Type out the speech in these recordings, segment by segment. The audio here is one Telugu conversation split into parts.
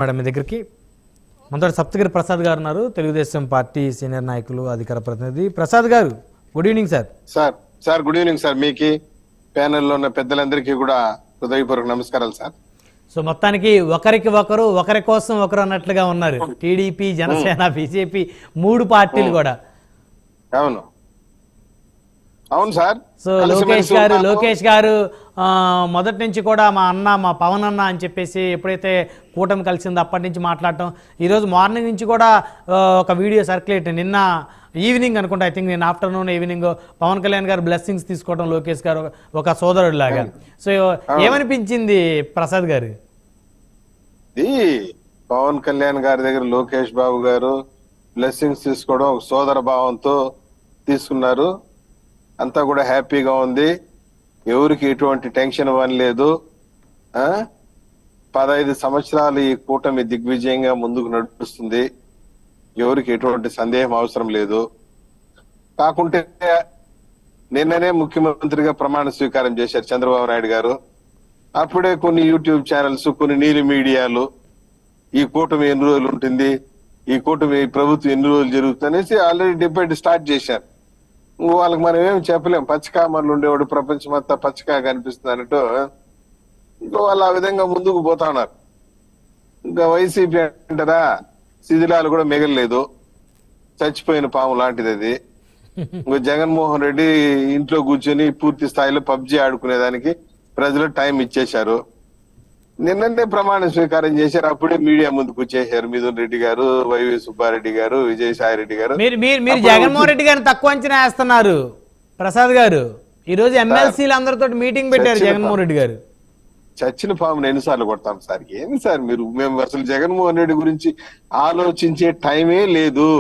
మేడం మీ దగ్గరికి మనతో సప్తగిరి ప్రసాద్ గారు ఉన్నారు, తెలుగుదేశం పార్టీ సీనియర్ నాయకులు, అధికార ప్రతినిధి. ప్రసాద్ గారు, good evening sir. Sir good evening sir. మీకు ప్యానెల్లో ఉన్న పెద్దలందరికీ కూడా హృదయపూర్వక నమస్కారాలు సార్. సో మొత్తానికి ఒకరికి ఒకరు, ఒకరి కోసం ఒకరు అన్నట్లుగా ఉన్నారు టీడీపీ, జనసేన, బీజేపీ మూడు పార్టీలు కూడా. అవును సార్. సో లోకేష్ గారు మొదటి నుంచి కూడా మా అన్న, మా పవన్ అన్న అని చెప్పేసి ఎప్పుడైతే కూటమి కలిసిందో అప్పటి నుంచి మాట్లాడటం, ఈరోజు మార్నింగ్ నుంచి కూడా ఒక వీడియో సర్క్యులేట్, నిన్న ఈవినింగ్ అనుకుంటా, ఐ థింక్ నేను ఆఫ్టర్నూన్ ఈవినింగ్ పవన్ కళ్యాణ్ గారు బ్లెస్సింగ్స్ తీసుకోవడం లోకేష్ గారు ఒక సోదరుడు లాగా. సో ఏమనిపించింది ప్రసాద్ గారు? పవన్ కళ్యాణ్ గారి దగ్గర లోకేష్ బాబు గారు బ్లెస్సింగ్స్ తీసుకోవడం ఒక సోదర భావంతో తీసుకున్నారు. అంతా కూడా హ్యాపీగా ఉంది, ఎవరికి ఎటువంటి టెన్షన్ ఇవ్వలేదు. 15 సంవత్సరాలు ఈ కూటమి దిగ్విజయంగా ముందుకు నడుస్తుంది, ఎవరికి ఎటువంటి సందేహం అవసరం లేదు. కాకుంటే నిన్ననే ముఖ్యమంత్రిగా ప్రమాణ స్వీకారం చేశారు చంద్రబాబు నాయుడు గారు. అప్పుడే కొన్ని యూట్యూబ్ ఛానల్స్, కొన్ని నీలి మీడియాలు ఈ కూటమి ఎన్ని రోజులు ఉంటుంది, ఈ కూటమి ప్రభుత్వం ఎన్ని రోజులు జరుగుతుందనేసి ఆల్రెడీ డిబేట్ స్టార్ట్ చేశారు. వాళ్ళకి మనం ఏమి చెప్పలేం, పచ్చకామర్లు ఉండేవాడు ప్రపంచం అంతా పచ్చగా కనిపిస్తుంది అన్నట్టు ఇంకా వాళ్ళు ఆ విధంగా ముందుకు పోతా ఉన్నారు. ఇంకా వైసీపీ అంటారా, శిథిలాలు కూడా మిగలలేదు, చచ్చిపోయిన పాము లాంటిది అది. ఇంకా జగన్మోహన్ రెడ్డి ఇంట్లో కూర్చొని పూర్తి స్థాయిలో పబ్జీ ఆడుకునేదానికి ప్రజలు టైం ఇచ్చేశారు. నిన్నంటే ప్రమాణ స్వీకారం చేశారు, అప్పుడే మీడియా ముందుకు వచ్చేసారు మిథున్ రెడ్డి గారు, వైవి సుబ్బారెడ్డి గారు, విజయసాయి రెడ్డి గారు. మీరు జగన్మోహన్ రెడ్డి గారిని తక్కువ అంచనా వేస్తున్నారు ప్రసాద్ గారు. ఈ రోజు ఎమ్మెల్సీలు అందరితో మీటింగ్ పెట్టారు జగన్మోహన్ రెడ్డి గారు. చచ్చిన పామును ఎన్నిసార్లు కొడతాం సార్? ఏంది సార్ మీరు? మేము అసలు జగన్మోహన్ రెడ్డి గురించి ఆలోచించే టైమే లేదు.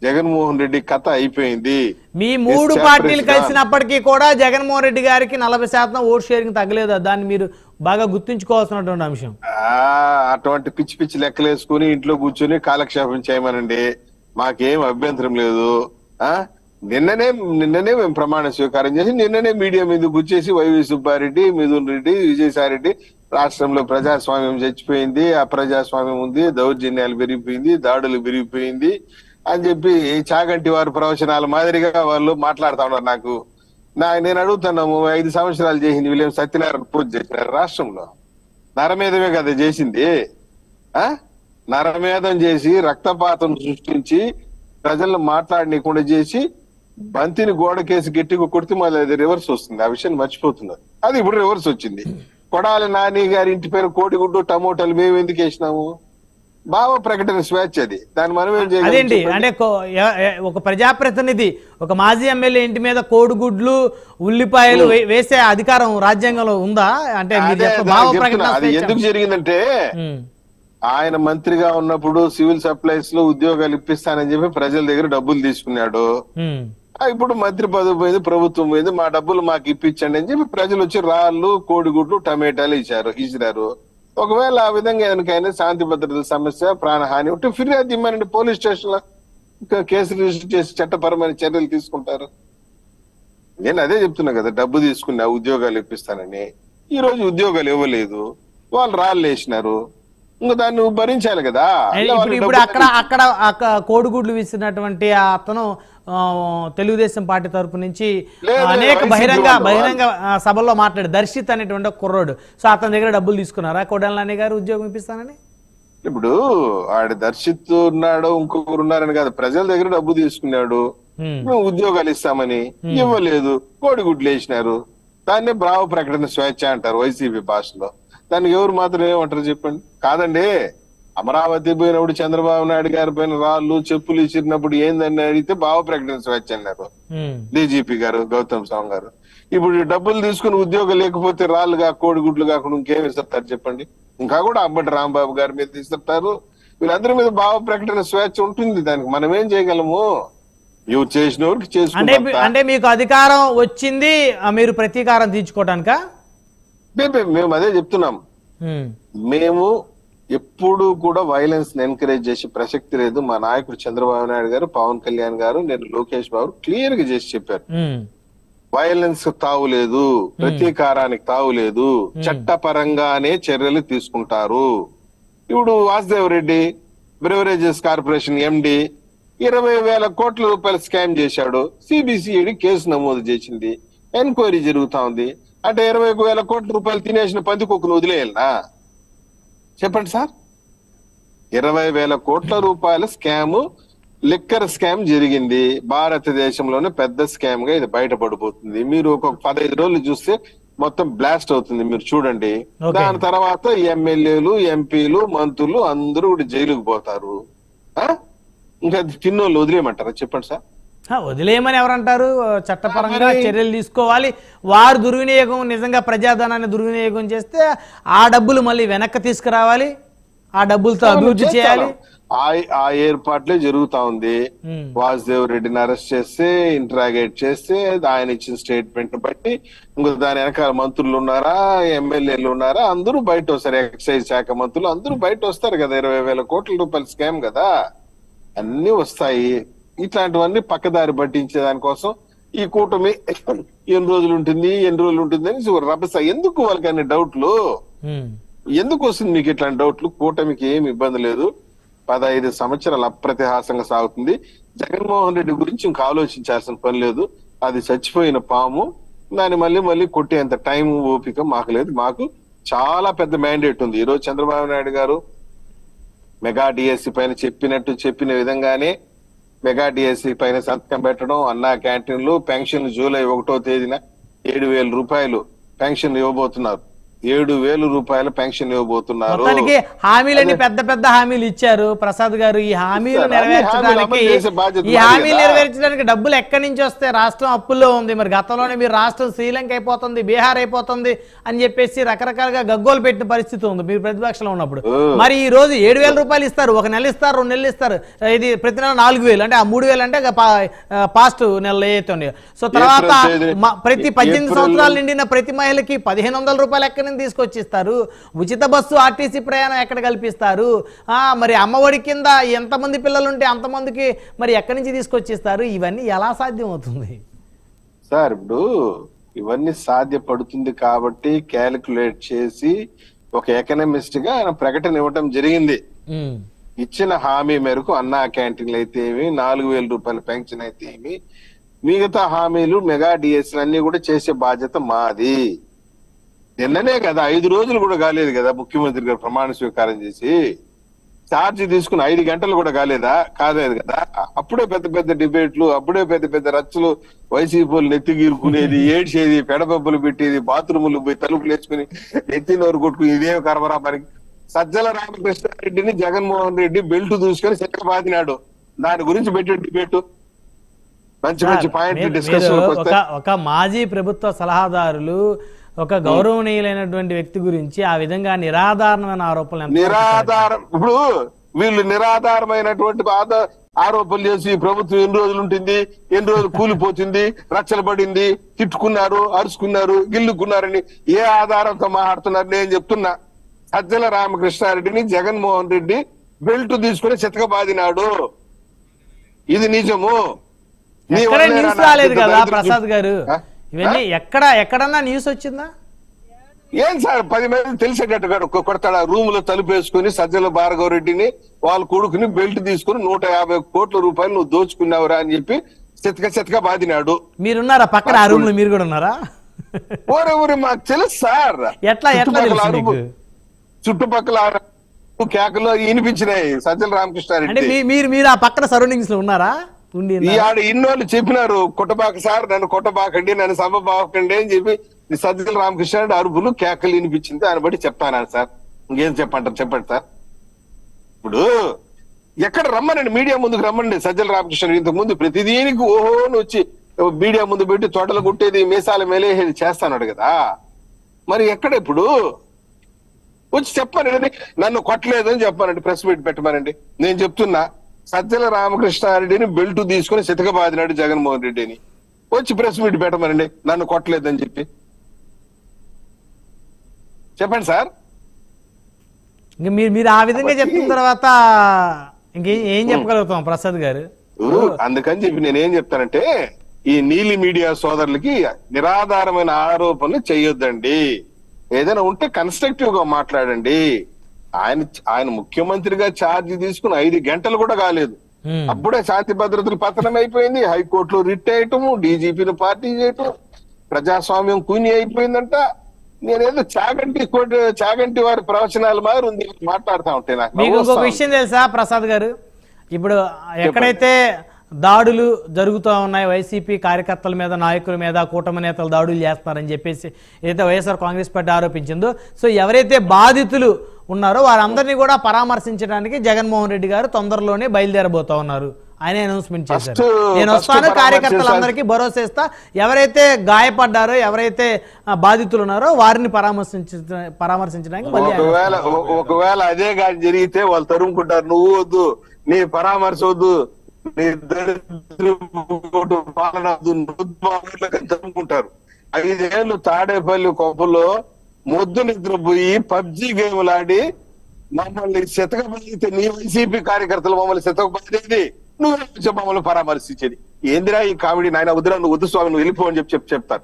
జగన్మోహన్ రెడ్డి కథ అయిపోయింది. మీ మూడు పార్టీలు కలిసినప్పటికీ కూడా జగన్మోహన్ రెడ్డి గారికి 40% ఓట్ షేరింగ్ తగ్గలేదు. దాన్ని మీరు బాగా గుర్తుంచుకోవాల్సినటువంటి అంశం. అటువంటి పిచ్చి పిచ్చి లెక్కలేసుకుని ఇంట్లో కూర్చొని కాలక్షేపం చేయమనండి, మాకేం అభ్యంతరం లేదు. నిన్ననే మేము ప్రమాణ స్వీకారం చేసి నిన్ననే మీడియా మీద కూర్చేసి వైవి సుబ్బారెడ్డి, మిథున్ రెడ్డి, విజయసాయి రెడ్డి రాష్ట్రంలో ప్రజాస్వామ్యం చచ్చిపోయింది, అప్రజాస్వామ్యం ఉంది, దౌర్జన్యాలు పెరిగిపోయింది, దాడులు పెరిగిపోయింది అని చెప్పి చాగంటి వారి ప్రవచనాల మాదిరిగా వాళ్ళు మాట్లాడుతా ఉన్నారు. నేను అడుగుతున్నాము, 5 సంవత్సరాలు చేసింది వీళ్ళేం సత్యనారాయణ పూజ చేసినారు రాష్ట్రంలో? నరమేధమే కదా చేసింది. నరమేధం చేసి రక్తపాతం సృష్టించి ప్రజలను మాట్లాడనీయకుండా చేసి బంతిని గోడకేసి గట్టిగా కొడితే మళ్ళీ అది రివర్స్ వస్తుంది. ఆ విషయాన్ని మర్చిపోతున్నారు. అది ఇప్పుడు రివర్స్ వచ్చింది. కొడాలి నాని గారి ఇంటి పేరు కోడిగుడ్డు టమోటాలు మేము ఎందుకు వేసినాము? భావ ప్రకటన స్వేచ్ఛ అది, దాన్ని మనం ఏం చేయాలి? అదేంటి అంటే ఒక ప్రజాప్రతినిధి, ఒక మాజీ ఎమ్మెల్యే ఇంటి మీద కోడిగుడ్లు, ఉల్లిపాయలు వేసే అధికారం రాజ్యాంగంలో ఉందా? అంటే అది ఎందుకు జరిగిందంటే, ఆయన మంత్రిగా ఉన్నప్పుడు సివిల్ సప్లైస్ లో ఉద్యోగాలు ఇప్పిస్తానని చెప్పి ప్రజల దగ్గర డబ్బులు తీసుకున్నాడు. ఇప్పుడు మంత్రి పదవి పోయింది, ప్రభుత్వం పోయింది, మా డబ్బులు మాకు ఇప్పించండి అని చెప్పి ప్రజలు వచ్చి రాళ్ళు, కోడిగుడ్లు, టమాటాలు ఇచ్చినారు. ఒకవేళ ఆ విధంగా ఏదైనా శాంతి భద్రతల సమస్య, ప్రాణహాని ఉంటే ఫిర్యాదు ఇవ్వమనండి, పోలీస్ స్టేషన్ లో కేసు రిజిస్టర్ చేసి చట్టపరమైన చర్యలు తీసుకుంటారు. నేను అదే చెప్తున్నా కదా, డబ్బు తీసుకున్నా ఉద్యోగాలు ఇప్పిస్తానని. ఈ రోజు ఉద్యోగాలు ఇవ్వలేదు, వాళ్ళు రాళ్ళు వేసినారు, ఇంకా దాన్ని నువ్వు భరించాలి కదా. ఇప్పుడు అక్కడ కోడిగుడ్లు విసిరినటువంటి అతను తెలుగుదేశం పార్టీ తరపు నుంచి అనేక బహిరంగ సభల్లో మాట్లాడు, దర్శిత్ అనేటువంటి కుర్రోడు. సో అతని దగ్గర డబ్బులు తీసుకున్నారా కొడాలి నాని గారు ఉద్యోగం ఇప్పిస్తానని? ఇప్పుడు ఆడ దర్శిత్ ఉన్నాడు, ఇంకొకరు ఉన్నారని కాదు, ప్రజల దగ్గర డబ్బు తీసుకున్నాడు, మేము ఉద్యోగాలు ఇస్తామని ఇవ్వలేదు, కోడిగుడ్లు వేసినారు. దాన్నే భావ ప్రకటన స్వేచ్ఛ అంటారు వైసీపీ భాషలో. దానికి ఎవరు మాత్రం ఏమంటారు చెప్పండి? కాదండి, అమరావతి పోయినప్పుడు చంద్రబాబు నాయుడు గారి పైన రాళ్ళు, చెప్పులు ఇచ్చినప్పుడు ఏందని అడిగితే భావ ప్రకటన స్వేచ్ఛ అన్నారు డీజీపీ గారు, గౌతమ్ సవాంగ్ గారు. ఇప్పుడు డబ్బులు తీసుకుని ఉద్యోగం లేకపోతే రాళ్ళుగా, కోడిగుడ్లు కాకుండా ఇంకేమి ఇస్తారు చెప్పండి? ఇంకా కూడా అంబటి రాంబాబు గారి మీద ఇస్తారు. వీళ్ళందరి మీద భావ ప్రకటన స్వేచ్ఛ ఉంటుంది. దానికి మనం ఏం చేయగలము? ఇవి చేసిన వరకు చేసుకుంటే. అంటే మీకు అధికారం వచ్చింది, మీరు ప్రతీకారం తీర్చుకోవడానికా? మేము అదే చెప్తున్నాం. మేము ఎప్పుడు కూడా వైలెన్స్ ఎంకరేజ్ చేసే ప్రసక్తి లేదు. మా నాయకుడు చంద్రబాబు నాయుడు గారు, పవన్ కళ్యాణ్ గారు, నేను లోకేష్ బాబు క్లియర్ గా చేసి చెప్పారు. వైలెన్స్ తావు లేదు, ప్రతీకారానికి తావు లేదు, చట్టపరంగానే చర్యలు తీసుకుంటారు. ఇప్పుడు Vasudev Reddy beverages corporation MD 20,000 కోట్ల రూపాయలు స్కామ్ చేశాడు. సిబిసిఐడి కేసు నమోదు చేసింది, ఎంక్వైరీ జరుగుతా ఉంది. అంటే 20,000 కోట్ల రూపాయలు తినేసిన పందికొక్కును వదిలేయాలనా? చెప్పండి సార్. 20,000 కోట్ల రూపాయల స్కామ్, లిక్కర్ స్కామ్ జరిగింది. భారతదేశంలోనే పెద్ద స్కామ్ గా ఇది బయటపడిపోతుంది. మీరు ఒక 15 రోజులు చూస్తే మొత్తం బ్లాస్ట్ అవుతుంది. మీరు చూడండి. దాని తర్వాత ఎమ్మెల్యేలు, ఎంపీలు, మంత్రులు అందరూ కూడా జైలుకు పోతారు. ఇంకా తిన్నోళ్ళు వదిలేయమంటారా? చెప్పండి సార్. వదిలేయమని ఎవరంటారు? చట్టపరంగా చర్యలు తీసుకోవాలి. వారు దుర్వినియోగం, నిజంగా ప్రజాధనాన్ని దుర్వినియోగం చేస్తే ఆ డబ్బులు మళ్ళీ వెనక్కి తీసుకురావాలి, ఆ డబ్బులతో అభివృద్ధి చేయాలి. ఆ ఏర్పాట్లే జరుగుతా ఉంది. వాసుదేవ్ రెడ్డిని అరెస్ట్ చేస్తే, ఇంటరాగేట్ చేస్తే, ఆయన ఇచ్చిన స్టేట్మెంట్ బట్టి ఇంకో దాని వెనకాల మంత్రులు ఉన్నారా, ఎమ్మెల్యేలు ఉన్నారా, అందరూ బయట వస్తారు. ఎక్సైజ్ శాఖ మంత్రులు అందరూ బయట వస్తారు కదా. 20,000 కోట్ల రూపాయల స్కామ్ కదా, అన్ని వస్తాయి. ఇట్లాంటివన్నీ పక్కదారి పట్టించే దానికోసం ఈ కూటమి ఎన్ని రోజులు ఉంటుంది అని రభస. ఎందుకు వాళ్ళకి అన్ని డౌట్లు? ఎందుకు వస్తుంది మీకు ఇట్లాంటి డౌట్లు? కూటమికి ఏమి ఇబ్బంది లేదు. 15 సంవత్సరాలు అప్రతిహాసంగా సాగుతుంది. జగన్మోహన్ రెడ్డి గురించి ఇంకా ఆలోచించాల్సిన పని లేదు. అది చచ్చిపోయిన పాము. దాన్ని మళ్ళీ కొట్టేంత టైం, ఓపిక మాకు లేదు. మాకు చాలా పెద్ద మ్యాండేట్ ఉంది. ఈ రోజు చంద్రబాబు నాయుడు గారు మెగా డిఎస్సి పైన చెప్పిన విధంగానే మెగా డిఎస్సి పైన సంతకం పెట్టడం, అన్నా క్యాంటీన్లు, పెన్షన్ జూలై 1వ తేదీన 7,000 రూపాయలు పెన్షన్ ఇవ్వబోతున్నారు. 7,000 రూపాయల పెన్షన్ ఇవ్వబోతున్నారు. హామీలని పెద్ద హామీలు ఇచ్చారు ప్రసాద్ గారు. ఈ హామీలు నెరవేర్చడానికి డబ్బులు ఎక్కడి నుంచి వస్తే? రాష్ట్రం అప్పుల్లో ఉంది. మరి గతంలోనే మీరు రాష్ట్రం శ్రీలంక అయిపోతుంది, బీహార్ అయిపోతుంది అని చెప్పేసి రకరకాలుగా గగ్గోలు పెట్టిన పరిస్థితి ఉంది మీరు ప్రతిపక్షంలో ఉన్నప్పుడు. మరి ఈ రోజు 7,000 రూపాయలు ఇస్తారు, 1 నెల ఇస్తారు, 2 నెలలు ఇస్తారు. ఇది ప్రతి నెల 4,000 అంటే ఆ 3,000 అంటే పాస్ట్ నెలలు ఏదైతే ఉన్నాయో. సో తర్వాత ప్రతి 18 సంవత్సరాలు నిండిన ప్రతి మహిళకి 1,500 రూపాయలు ఎక్కడి తీసుకొచ్చిస్తారు. ఉచిత బస్సు, ఆర్టీసీ ప్రయాణం ఎక్కడ కల్పిస్తారు? మరి అమ్మఒడి కింద ఎంతమంది పిల్లలుంటే అంతమందికి మరి ఎక్కడి నుంచి తీసుకొచ్చిస్తారు? ఇవన్నీ ఎలా సాధ్యం అవుతుంది సార్? ఇప్పుడు ఇవన్నీ సాధ్యపడుతుంది కాబట్టి క్యాలిక్యులేట్ చేసి ఒక ఎకనామిస్ట్ గా ఆయన ప్రకటన ఇవ్వటం జరిగింది. ఇచ్చిన హామీ మేరకు అన్నా క్యాంటీన్లు అయితే ఏమి, 4,000 రూపాయల పెన్షన్ అయితే ఏమి, మిగతా హామీలు మెగా డిఎస్సీ అన్ని కూడా చేసే బాధ్యత మాది. నిన్ననే కదా, 5 రోజులు కూడా కాలేదు కదా ముఖ్యమంత్రి గారు ప్రమాణ స్వీకారం చేసి. ఛార్జీ తీసుకుని 5 గంటలు కూడా కాలేదు కదా. అప్పుడే పెద్ద డిబేట్లు, అప్పుడే పెద్ద రచ్చలు, వైసీపీలు నెత్తిగీరుకునేది, ఏడ్చేది, పెడబొబ్బలు పెట్టేది, బాత్రూములు పోయి తలుపులు వేసుకుని నెత్తి నోరు కొట్టుకుని ఇదేమి కర్మరా మనకి. సజ్జల రామకృష్ణారెడ్డిని జగన్మోహన్ రెడ్డి బెల్ట్ దూసుకొని బాధినాడు. దాని గురించి పెట్టే డిబేట్ మంచి పాయింట్ డిస్కషన్. ఒక మాజీ ప్రభుత్వ సలహాదారులు, ఒక గౌరవనీయులైనటువంటి వ్యక్తి గురించి ఆ విధంగా నిరాధారమైన ఆరోపణలు, ఇప్పుడు వీళ్ళు నిరాధారమైనటువంటి ఆరోపణలు చేసి ప్రభుత్వం ఎన్ని రోజులు ఉంటుంది, ఎన్ని రోజులు కూలిపోతుంది, రచ్చలు పడింది, తిట్టుకున్నారు, అరుచుకున్నారు, గిల్లుకున్నారని ఏ ఆధారంతో మాట్లాడుతున్నారు? నేను చెప్తున్నా, సజ్జల రామకృష్ణారెడ్డిని జగన్మోహన్ రెడ్డి బెల్ట్ తీసుకుని చితకబాదినాడు. ఇది నిజము. న్యూస్ రాలేదు కదా ప్రసాద్ గారు? ఇవన్నీ ఎక్కడన్నా న్యూస్ వచ్చిందా? ఏం సార్ 10 మంది తెలిసేటట్టు కొడతాడు. రూమ్ లో తలుపు వేసుకుని సజ్జల భార్గవ రెడ్డిని వాళ్ళ కొడుకుని బెల్ట్ తీసుకుని 150 కోట్ల రూపాయలు నువ్వు దోచుకున్నావురా అని చెప్పి చితక బాదినాడు. మీరున్నారా పక్కన? ఆ రూమ్ లో మీరు కూడా ఉన్నారా? ఊరే మాకు తెలుసు సార్. ఎట్లా చుట్టుపక్కల కేకలు వినిపించినాయి సజ్జల రామకృష్ణారెడ్డి. మీరు ఆ పక్కన సరౌండింగ్స్ లో ఉన్నారా? ఇన్నోళ్ళు చెప్పినారు, కొట్టబాక సార్, నన్ను కొట్టబాకండి, నన్ను సభబాకండి అని చెప్పి సజ్జల రామకృష్ణారెడ్డి అరుపులు, కేకలు వినిపించింది. దాన్ని బట్టి చెప్తాను సార్. ఇంకేం చెప్పండి సార్. ఇప్పుడు ఎక్కడ రమ్మనండి, మీడియా ముందుకు రమ్మండి. సజ్జల రామకృష్ణారెడ్డి ఇంతకు ముందు ప్రతిదీనికి ఓహోని వచ్చి మీడియా ముందు పెట్టి తోటలు కుట్టేది, మీసాల మేలేది చేస్తాడు కదా. మరి ఎక్కడ ఇప్పుడు వచ్చి చెప్పానండి, నన్ను కొట్టలేదు అని చెప్పానండి, ప్రెస్ మీట్ పెట్టమనండి. నేను చెప్తున్నా, సజ్జల రామకృష్ణారెడ్డిని బెల్ట్ తీసుకుని చితకబాదినాడు జగన్మోహన్ రెడ్డిని. వచ్చి ప్రెస్ మీట్ పెట్టమనండి, నన్ను కొట్టలేదని చెప్పి చెప్పండి సార్. ఇంకా మీరు ఆ విధంగా చెప్పిన తర్వాత ఇంకేం చెప్పగలుగుతాం ప్రసాద్ గారు? అందుకని చెప్పి నేనేం చెప్తానంటే, ఈ నీలి మీడియా సోదరులకి నిరాధారమైన ఆరోపణలు చేయొద్దండి. ఏదైనా ఉంటే కన్స్ట్రక్టివ్ గా మాట్లాడండి. ఆయన ముఖ్యమంత్రిగా ఛార్జ్ తీసుకుని 5 గంటలు కూడా కాలేదు. అప్పుడే శాంతి భద్రతలు పతనం అయిపోయింది, హైకోర్టులో రిట్ వేయటము, డీజీపీని పార్టీ చేయటం, ప్రజాస్వామ్యం కూని అయిపోయిందంట. నేనేదో చాగంటి వారి ప్రవచనాలు మారి ఉంది మాట్లాడుతా ఉంటే నాకు మీకు ఇంకొక విషయం తెలుసా ప్రసాద్ గారు, ఇప్పుడు ఎక్కడైతే దాడులు జరుగుతూ ఉన్నాయి వైసీపీ కార్యకర్తల మీద, నాయకుల మీద, కూటమి నేతలు దాడులు చేస్తున్నారని చెప్పేసి ఏదైతే వైఎస్ఆర్ కాంగ్రెస్ పార్టీ ఆరోపించిందో, సో ఎవరైతే బాధితులు ఉన్నారో వారందరినీ కూడా పరామర్శించడానికి జగన్మోహన్ రెడ్డి గారు తొందరలోనే బయలుదేరబోతా ఉన్నారు. ఆయన అనౌన్స్మెంట్ చేశారు, నేను వస్తాను, కార్యకర్తలందరికీ భరోసా ఇస్తా, ఎవరైతే గాయపడ్డారో, ఎవరైతే బాధితులు ఉన్నారో వారిని పరామర్శించడానికి. ఒకవేళ అదే కానీ జరిగితే వాళ్ళు తరుముకుంటారు, నువ్వు వద్దు, నీ పరామర్శ వద్దు, నీ పాలన తరుముకుంటారు. 5 ఏళ్ళు తాడేపల్లి కొప్పలో మొద్దు నిద్రపోయి పబ్జి గేములాడి మమ్మల్ని శతకబడితే, నీ వైసీపీ కార్యకర్తలు మమ్మల్ని శతకబడేది, నువ్వు మమ్మల్ని పరామర్శించేది. ఏందిరా ఈ కామెడీ నాయన, వద్దురా, నువ్వు వద్దు స్వామి, నువ్వు వెళ్ళిపో అని చెప్తారు.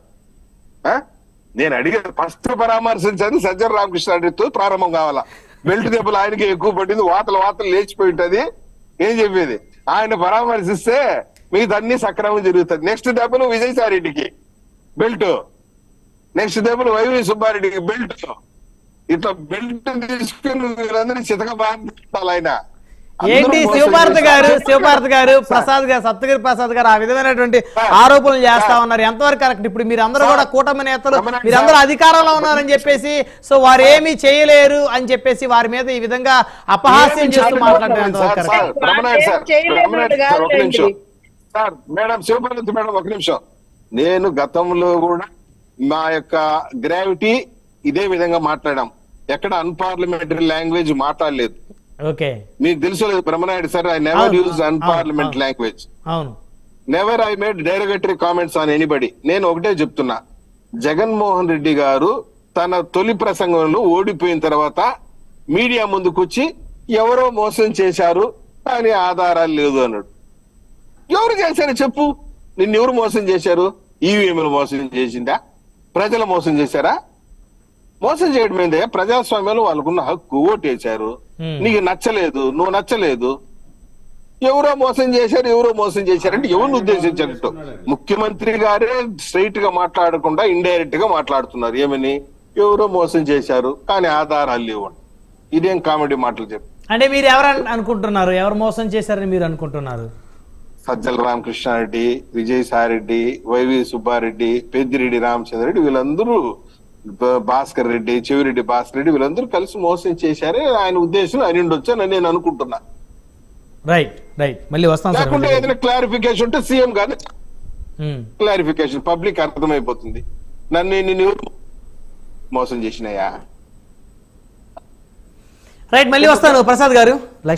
నేను అడిగే ఫస్ట్ పరామర్శించేది సజ్జల రామకృష్ణారెడ్డితో ప్రారంభం కావాలా. బెల్ట్ దెబ్బలు ఆయనకి ఎక్కువ పట్టింది, వాతలు లేచిపోయి ఉంటది. ఏం చెప్పేది, ఆయన పరామర్శిస్తే మీది అన్ని సక్రమం జరుగుతుంది. నెక్స్ట్ దెబ్బలు విజయసాయి రెడ్డికి బెల్ట్, నెక్స్ట్ దెబ్బలు వైవి సుబ్బారెడ్డికి బెల్ట్, ఇట్లా బెల్ట్ తీసుకుని వీళ్ళందరినీ చితక బాగా ఆయన. ఏంటి శివపార్వతి గారు ప్రసాద్ గారు, సప్తగిరి ప్రసాద్ గారు ఆ విధమైనటువంటి ఆరోపణలు చేస్తా ఉన్నారు, ఎంతవరకు కరెక్ట్? ఇప్పుడు మీరందరూ కూడా కూటమి నేతలు, మీరందరూ అధికారంలో ఉన్నారని చెప్పేసి, సో వారు ఏమీ చేయలేరు అని చెప్పేసి వారి మీద ఈ విధంగా అపహాస్యం చేస్తూ మాట్లాడడం మేడం శివపార్వతి మేడం, ఒక నిమిషం. నేను గతంలో కూడా మా యొక్క గ్రావిటీ ఇదే విధంగా మాట్లాడాం, ఎక్కడ అన్పార్లమెంటరీ లాంగ్వేజ్ మాట్లాడలేదు. ఓకే, మీకు తెలుసు లేదు Brahmanaidu sir, I never use unparliamentary language, never I made derogatory comments on anybody. నేను ఒకటే చెప్తున్నా, జగన్మోహన్ రెడ్డి గారు తన తొలి ప్రసంగంలో ఓడిపోయిన తర్వాత మీడియా ముందుకొచ్చి ఎవరో మోసం చేశారు కానీ ఆధారాలు లేదు అన్నాడు. ఎవరు చేశారు చెప్పు, నిన్నెవరు మోసం చేశారు? ఈవీఎంలు మోసం చేసిందా? ప్రజలు మోసం చేశారా? మోసం చేయడం ఏందే, ప్రజాస్వామ్యంలో వాళ్ళకున్న హక్కు, ఓటేశారు, నీకు నచ్చలేదు, నువ్వు నచ్చలేదు, ఎవరో మోసం చేశారు అంటే ఎవరిని ఉద్దేశించినట్టు? ముఖ్యమంత్రి గారే స్ట్రైట్ గా మాట్లాడకుండా ఇండైరెక్ట్ గా మాట్లాడుతున్నారు. ఏమని, ఎవరో మోసం చేశారు కానీ ఆధారాలు లేవు. ఇదేం కామెడీ మాటలు చెప్పు. అంటే మీరు ఎవరు అనుకుంటున్నారు, ఎవరు మోసం చేశారని మీరు అనుకుంటున్నారు? సజ్జల రామకృష్ణారెడ్డి, విజయసాయి రెడ్డి, వైవి సుబ్బారెడ్డి, పెద్దిరెడ్డి రామచంద్రరెడ్డి, వీళ్ళందరూ, భాస్కర్ రెడ్డి, చెవిరెడ్డి భాస్కర్ రెడ్డి, వీళ్ళందరూ కలిసి మోసం చేశారే ఆయన ఉద్దేశం అని ఉండొచ్చు అని నేను అనుకుంటున్నా. రైట్, మళ్ళీ వస్తాం. లేకుంటే ఏదైనా క్లారిఫికేషన్ ఉంటే సీఎం గారు క్లారిఫికేషన్ పబ్లిక్ అర్థమైపోతుంది, నిన్ను మోసం చేసినాయా. రైట్, మళ్ళీ వస్తాను ప్రసాద్ గారు.